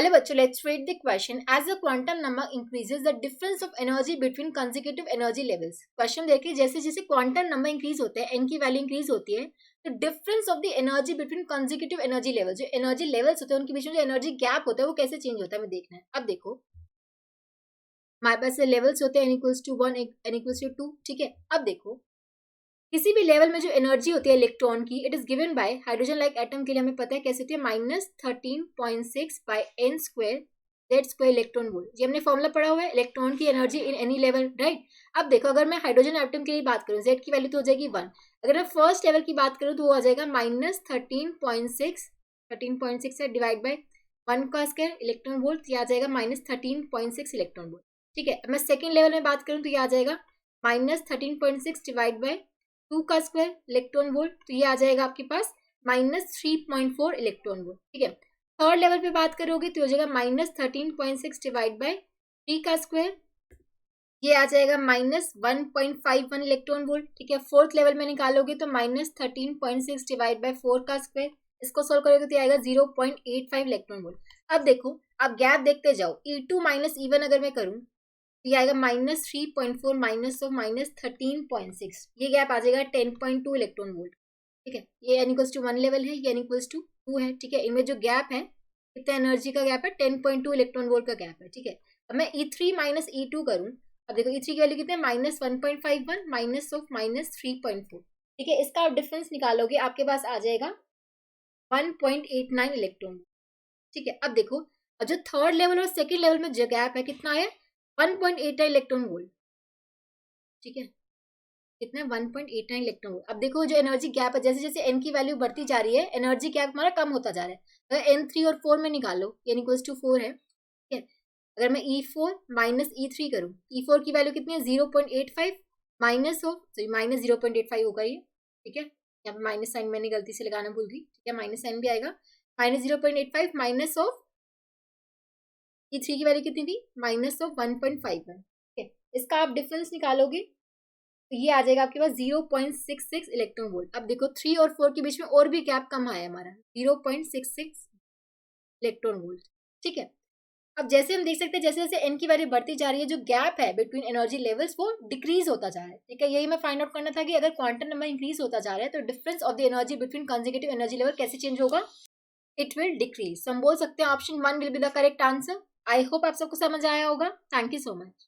Hello बच्चों, let's read the question. As the quantum number increases the difference of energy between consecutive energy levels. Question देखिए, जैसे जैसे quantum number increase होते हैं, N की value increase होती है, तो difference of the energy between consecutive energy levels, जो एनर्जी लेवल्स होते हैं उनके बीच में जो एनर्जी गैप होता है वो कैसे चेंज होता है हमें देखना है. अब देखो, हमारे पास लेवल्स होते हैं n equals to 1, n equals to 2. ठीक है, अब देखो किसी भी लेवल में जो एनर्जी होती है इलेक्ट्रॉन की, it is given by hydrogen like atom के लिए हमें पता है कैसे होती है, -13.6 by n square Z square electron volt. ये हमने फॉर्मूला पढ़ा हुआ है इलेक्ट्रॉन की energy in any level, right. अब देखो, अगर मैं हाइड्रोजन एटम के लिए बात करूँ, जेड की वैल्यू तो हो जाएगी 1. अगर मैं फर्स्ट लेवल की बात करूँ तो वो आ जाएगा -13.6 है डिवाइड बाई 1 का स्क्वायर इलेक्ट्रॉन वोल्ट, ये आ जाएगा -13.6 इलेक्ट्रॉन वोल्ट. ठीक है, अब मैं सेकेंड लेवल में बात करूँ तो ये आ जाएगा -13.6 डिवाइड बाई 2 का स्क्वायर इलेक्ट्रॉन वोल्ट, तो ये आ जाएगा आपके पास -3.4 इलेक्ट्रॉन वोल्ट. ठीक है, थर्ड लेवल पे बात करोगे तो हो जाएगा -13.6 डिवाइड बाई 3 का स्क्वायर, ये आ जाएगा -1.51 इलेक्ट्रॉन वोल्ट. ठीक है, फोर्थ लेवल में निकालोगे तो -13.6 डिवाइड बाई 4 का स्क्वायर, इसको सोल्व करोगे तो आएगा 0.85 इलेक्ट्रॉन वोल्ट. अब देखो, आप गैप देखते जाओ, E2 माइनस E1 अगर मैं करूँ ये आएगा -3.4 माइनस ऑफ -13.6, ये गैप आ जाएगा 10.2 इलेक्ट्रॉन वोल्ट. ठीक है, ये n इक्वल्स टू 1 लेवल है, ये n इक्वल्स टू 2 है. ठीक है, इनमें जो गैप है, कितना एनर्जी का गैप है, 10.2 इलेक्ट्रॉन वोल्ट का गैप है. ठीक है, अब मैं E3 माइनस E2 करूँ, अब देखो E3 की वैल्यू कितनी है, -1.51 माइनस ऑफ -3.4. ठीक है, इसका आप डिफरेंस निकालोगे, आपके पास आ जाएगा 1.89 इलेक्ट्रॉन. ठीक है, अब देखो, अब जो थर्ड लेवल और सेकेंड लेवल में जो गैप है कितना है, 1.89 इलेक्ट्रॉन वोल्ट. ठीक है, कितना है, 1.89 इलेक्ट्रॉन वोल्ट. अब देखो जो एनर्जी गैप है, जैसे जैसे एन की वैल्यू बढ़ती जा रही है, एनर्जी गैप हमारा कम होता जा रहा है. अगर N3 और 4 में निकालो, n इक्वल्स टू 4 है. ठीक है, अगर मैं E4 माइनस E3 करूँ, E4 की वैल्यू कितनी है, 0.85 माइनस ऑफ, सॉरी -0.85 होगा ये. ठीक है, यहाँ पे माइनस साइन मैंने गलती से लगाना भूल गई. ठीक है, माइनस साइन भी आएगा, -0.85 माइनस ऑफ E3 की वैल्यू कितनी थी, माइनस ऑफ 1.51. ठीक है, इसका आप डिफरेंस निकालोगे तो ये आ जाएगा आपके पास 0.66 इलेक्ट्रॉन वोल्ट. अब देखो 3 और 4 के बीच में और भी गैप कम आया हमारा, 0.66 इलेक्ट्रॉन वोल्ट. ठीक है, अब जैसे हम देख सकते हैं जैसे जैसे एन की वैल्यू बढ़ती जा रही है, जो गैप है बिटवीन एनर्जी लेवल्स वो डिक्रीज होता जा रहा है. ठीक है, यही मैं फाइंड आउट करना था कि अगर क्वांटम नंबर इंक्रीज होता जा रहा है तो difference of the energy between consecutive energy level कैसे चेंज होगा, इट विल डिक्रीज. हम बोल सकते हैं option 1 will be the correct answer. I hope आप सबको समझ आया होगा. Thank you so much.